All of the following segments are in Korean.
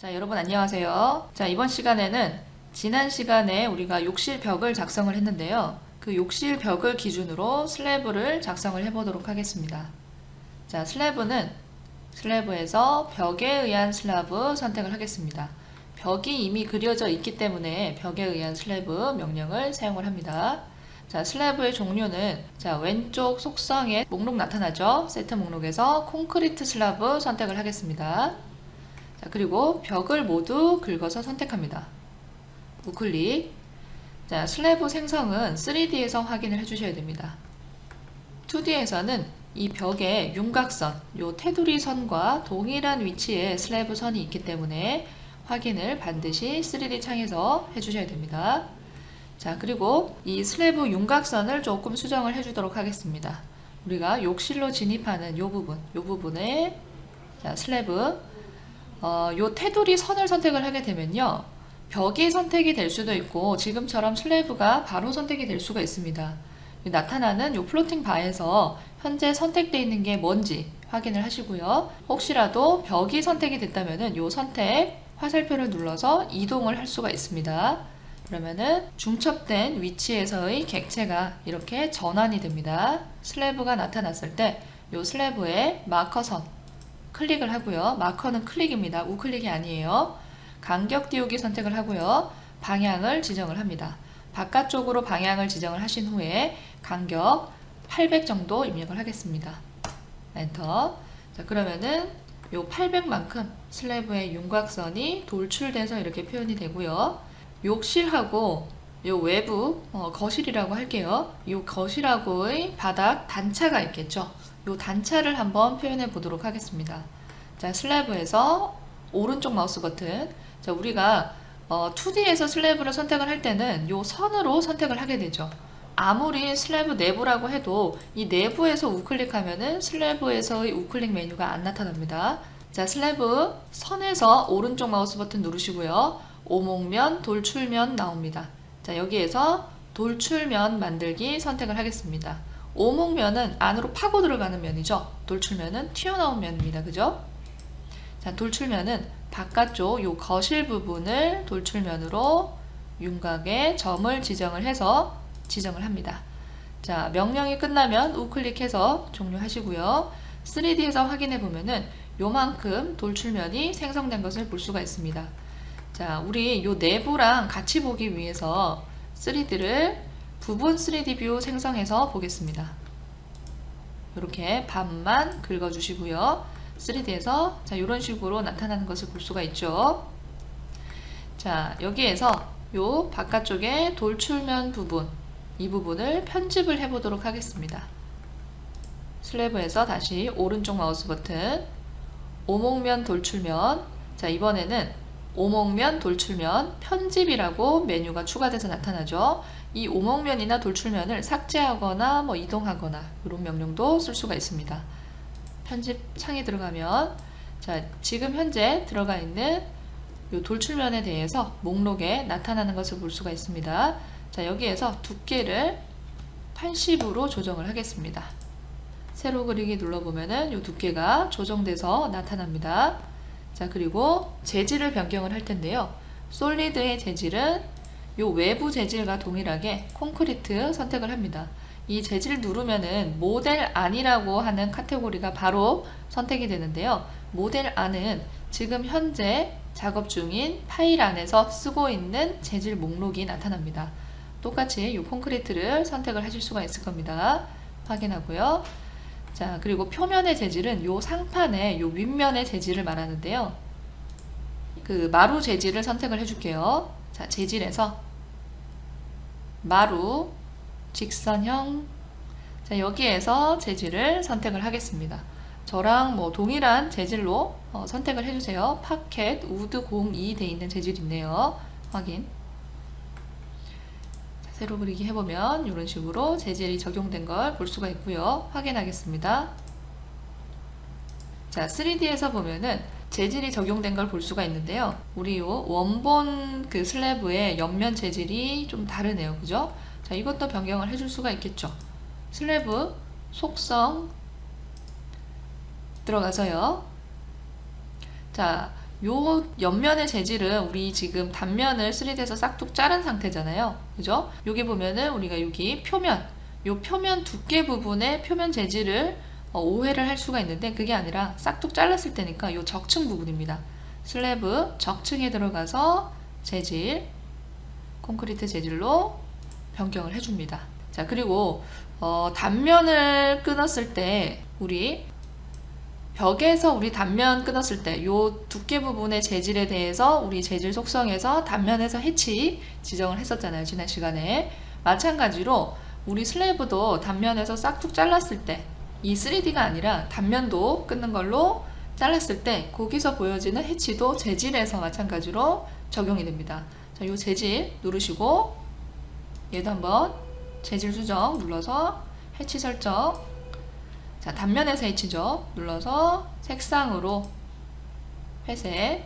자, 여러분 안녕하세요. 자, 이번 시간에는 지난 시간에 우리가 욕실 벽을 작성을 했는데요. 그 욕실 벽을 기준으로 슬래브를 작성을 해보도록 하겠습니다. 자, 슬래브에서 벽에 의한 슬라브 선택을 하겠습니다. 벽이 이미 그려져 있기 때문에 벽에 의한 슬래브 명령을 사용을 합니다. 자, 슬래브의 종류는 자, 왼쪽 속성에 목록 나타나죠? 세트 목록에서 콘크리트 슬라브 선택을 하겠습니다. 자, 그리고 벽을 모두 긁어서 선택합니다. 우클릭. 자, 슬래브 생성은 3D에서 확인을 해주셔야 됩니다. 2D에서는 이 벽에 윤곽선, 요 테두리 선과 동일한 위치에 슬래브 선이 있기 때문에 확인을 반드시 3D 창에서 해주셔야 됩니다. 자, 그리고 이 슬래브 윤곽선을 조금 수정을 해주도록 하겠습니다. 우리가 욕실로 진입하는 요 부분에 자, 슬래브 요 테두리 선을 선택을 하게 되면요, 벽이 선택이 될 수도 있고 지금처럼 슬래브가 바로 선택이 될 수가 있습니다. 나타나는 요 플로팅 바에서 현재 선택되어 있는 게 뭔지 확인을 하시고요. 혹시라도 벽이 선택이 됐다면은 요 선택 화살표를 눌러서 이동을 할 수가 있습니다. 그러면은 중첩된 위치에서의 객체가 이렇게 전환이 됩니다. 슬래브가 나타났을 때 요 슬래브의 마커선 클릭을 하고요. 마커는 클릭입니다. 우클릭이 아니에요. 간격 띄우기 선택을 하고요. 방향을 지정을 합니다. 바깥쪽으로 방향을 지정을 하신 후에 간격 800 정도 입력을 하겠습니다. 엔터. 자, 그러면은 요 800만큼 슬래브의 윤곽선이 돌출돼서 이렇게 표현이 되고요. 욕실하고 요 외부 거실이라고 할게요. 요 거실하고의 바닥 단차가 있겠죠. 요 단차를 한번 표현해 보도록 하겠습니다. 자, 슬래브에서 오른쪽 마우스 버튼. 자, 우리가 2D에서 슬래브를 선택을 할 때는 요 선으로 선택을 하게 되죠. 아무리 슬래브 내부라고 해도 이 내부에서 우클릭하면은 슬래브에서의 우클릭 메뉴가 안 나타납니다. 자, 슬래브 선에서 오른쪽 마우스 버튼 누르시고요. 오목면, 돌출면 나옵니다. 자, 여기에서 돌출면 만들기 선택을 하겠습니다. 오목면은 안으로 파고 들어가는 면이죠. 돌출면은 튀어나온 면입니다. 그죠? 자, 돌출면은 바깥쪽 요 거실 부분을 돌출면으로 윤곽에 점을 지정을 해서 지정을 합니다. 자, 명령이 끝나면 우클릭해서 종료하시고요. 3D에서 확인해 보면은 요만큼 돌출면이 생성된 것을 볼 수가 있습니다. 자, 우리 요 내부랑 같이 보기 위해서 3D를 부분 3D 뷰 생성해서 보겠습니다. 이렇게 반만 긁어주시고요. 3D에서 자, 이런 식으로 나타나는 것을 볼 수가 있죠. 자, 여기에서 요 바깥쪽에 돌출면 부분, 이 부분을 편집을 해보도록 하겠습니다. 슬래브에서 다시 오른쪽 마우스 버튼, 오목면 돌출면. 자, 이번에는 오목면 돌출면 편집이라고 메뉴가 추가돼서 나타나죠. 이 오목면이나 돌출면을 삭제하거나 이동하거나 이런 명령도 쓸 수가 있습니다. 편집 창에 들어가면 자, 지금 현재 들어가 있는 이 돌출면에 대해서 목록에 나타나는 것을 볼 수가 있습니다. 자, 여기에서 두께를 80으로 조정을 하겠습니다. 세로 그리기 눌러보면은 이 두께가 조정돼서 나타납니다. 자, 그리고 재질을 변경을 할 텐데요. 솔리드의 재질은 요 외부 재질과 동일하게 콘크리트 선택을 합니다. 이 재질 누르면은 모델 안이라고 하는 카테고리가 바로 선택이 되는데요. 모델 안은 지금 현재 작업 중인 파일 안에서 쓰고 있는 재질 목록이 나타납니다. 똑같이 이 콘크리트를 선택을 하실 수가 있을 겁니다. 확인하고요. 자, 그리고 표면의 재질은 요 상판의 요 윗면의 재질을 말하는데요. 그 마루 재질을 선택을 해줄게요. 자, 재질에서 마루, 직선형. 자, 여기에서 재질을 선택을 하겠습니다. 저랑 동일한 재질로 선택을 해주세요. 파켓 우드 02 돼 있는 재질이 있네요. 확인. 자, 세로 그리기 해보면 이런 식으로 재질이 적용된 걸 볼 수가 있고요. 확인하겠습니다. 자, 3D에서 보면은 재질이 적용된 걸 볼 수가 있는데요. 우리 요 원본 그 슬래브의 옆면 재질이 좀 다르네요. 그죠? 자, 이것도 변경을 해줄 수가 있겠죠. 슬래브 속성 들어가서요. 자, 요 옆면의 재질은 우리 지금 단면을 3D에서 싹둑 자른 상태잖아요. 그죠? 여기 보면은 우리가 여기 표면, 요 표면 두께 부분의 표면 재질을 오해를 할 수가 있는데 그게 아니라 싹둑 잘랐을 때니까 요 적층 부분입니다. 슬래브 적층에 들어가서 재질, 콘크리트 재질로 변경을 해줍니다. 자, 그리고 단면을 끊었을 때 우리 벽에서 우리 단면 끊었을 때 요 두께 부분의 재질에 대해서 우리 재질 속성에서 단면에서 해치 지정을 했었잖아요. 지난 시간에. 마찬가지로 우리 슬래브도 단면에서 싹둑 잘랐을 때 이 3D가 아니라 단면도 끊는 걸로 잘랐을 때 거기서 보여지는 해치도 재질에서 마찬가지로 적용이 됩니다. 자, 요 재질 누르시고 얘도 한번 재질 수정 눌러서 해치 설정. 자, 단면에서 해치죠. 눌러서 색상으로 회색,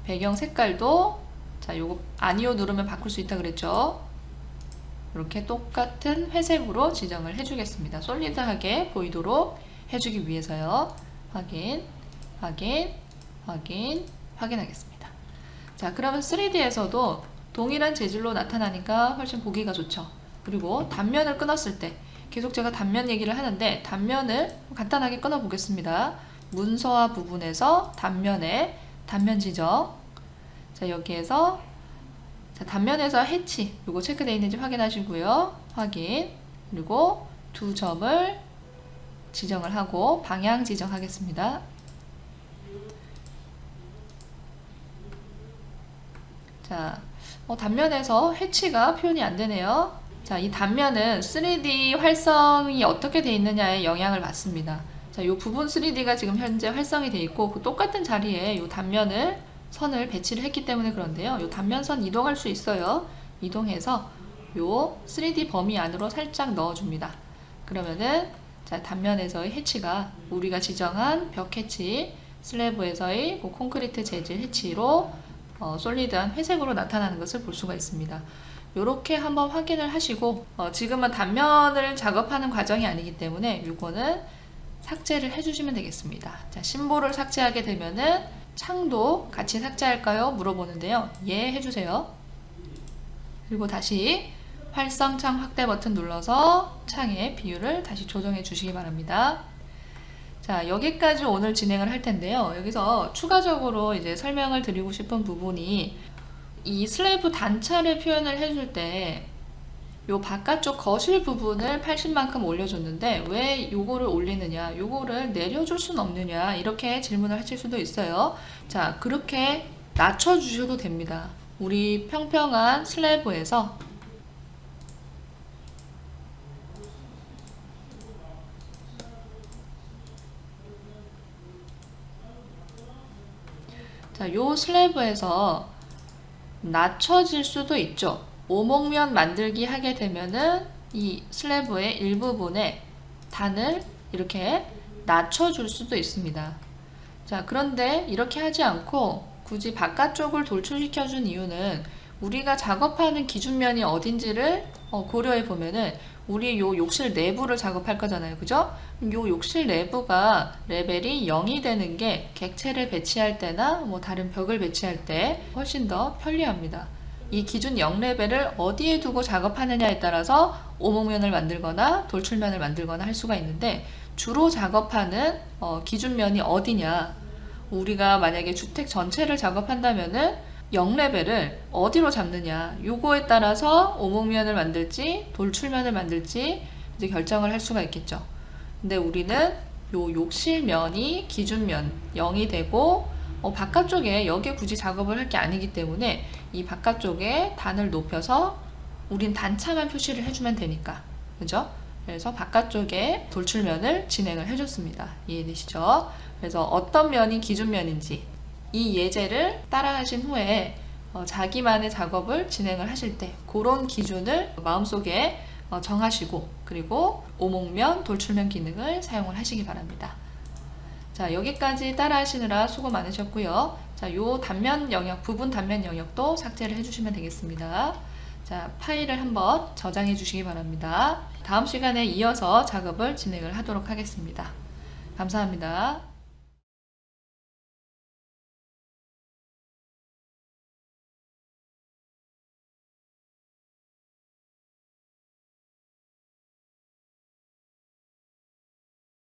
배경 색깔도 자, 요거 아니오 누르면 바꿀 수 있다 그랬죠. 이렇게 똑같은 회색으로 지정을 해주겠습니다. 솔리드하게 보이도록 해주기 위해서요. 확인, 확인, 확인, 확인하겠습니다. 자, 그러면 3D에서도 동일한 재질로 나타나니까 훨씬 보기가 좋죠. 그리고 단면을 끊었을 때 계속 제가 단면 얘기를 하는데 단면을 간단하게 끊어 보겠습니다. 문서화 부분에서 단면에 단면 지정. 자, 여기에서 자, 단면에서 해치 요거 체크되어 있는지 확인하시고요. 확인. 그리고 두 점을 지정을 하고 방향 지정하겠습니다. 자, 단면에서 해치가 표현이 안 되네요. 자, 이 단면은 3D 활성이 어떻게 되어 있느냐에 영향을 받습니다. 자, 이 부분 3D가 지금 현재 활성이 되어 있고 그 똑같은 자리에 이 단면을 선을 배치를 했기 때문에 그런데요. 이 단면선 이동할 수 있어요. 이동해서 이 3D 범위 안으로 살짝 넣어줍니다. 그러면은 자, 단면에서의 해치가 우리가 지정한 벽 해치, 슬래브에서의 콘크리트 재질 해치로 솔리드한 회색으로 나타나는 것을 볼 수가 있습니다. 이렇게 한번 확인을 하시고 지금은 단면을 작업하는 과정이 아니기 때문에 이거는 삭제를 해주시면 되겠습니다. 자, 심볼을 삭제하게 되면은 창도 같이 삭제할까요? 물어보는데요. 예, 해주세요. 그리고 다시 활성창 확대 버튼 눌러서 창의 비율을 다시 조정해 주시기 바랍니다. 자, 여기까지 오늘 진행을 할 텐데요. 여기서 추가적으로 이제 설명을 드리고 싶은 부분이 이 슬래브 단차를 표현을 해줄 때 요 바깥쪽 거실 부분을 80만큼 올려줬는데 왜 요거를 올리느냐, 요거를 내려줄 수는 없느냐 이렇게 질문을 하실 수도 있어요. 자, 그렇게 낮춰주셔도 됩니다. 우리 평평한 슬래브에서 자, 요 슬래브에서 낮춰질 수도 있죠. 오목면 만들기 하게 되면은 이 슬래브의 일부분에 단을 이렇게 낮춰줄 수도 있습니다. 자, 그런데 이렇게 하지 않고 굳이 바깥쪽을 돌출시켜 준 이유는 우리가 작업하는 기준면이 어딘지를 고려해 보면은 우리 요 욕실 내부를 작업할 거잖아요. 그죠? 요 욕실 내부가 레벨이 0이 되는 게 객체를 배치할 때나 뭐 다른 벽을 배치할 때 훨씬 더 편리합니다. 이 기준 0레벨을 어디에 두고 작업하느냐에 따라서 오목면을 만들거나 돌출면을 만들거나 할 수가 있는데 주로 작업하는 기준면이 어디냐, 우리가 만약에 주택 전체를 작업한다면은 0레벨을 어디로 잡느냐, 요거에 따라서 오목면을 만들지 돌출면을 만들지 이제 결정을 할 수가 있겠죠. 근데 우리는 요 욕실면이 기준면 0이 되고 바깥쪽에 여기에 굳이 작업을 할 게 아니기 때문에 이 바깥쪽에 단을 높여서 우린 단차만 표시를 해주면 되니까, 그죠? 그래서 바깥쪽에 돌출면을 진행을 해줬습니다. 이해되시죠? 그래서 어떤 면이 기준면인지 이 예제를 따라하신 후에 자기만의 작업을 진행을 하실 때 그런 기준을 마음속에 정하시고 그리고 오목면, 돌출면 기능을 사용을 하시기 바랍니다. 자, 여기까지 따라 하시느라 수고 많으셨고요. 자, 요 단면 영역, 부분 단면 영역도 삭제를 해주시면 되겠습니다. 자, 파일을 한번 저장해 주시기 바랍니다. 다음 시간에 이어서 작업을 진행을 하도록 하겠습니다. 감사합니다.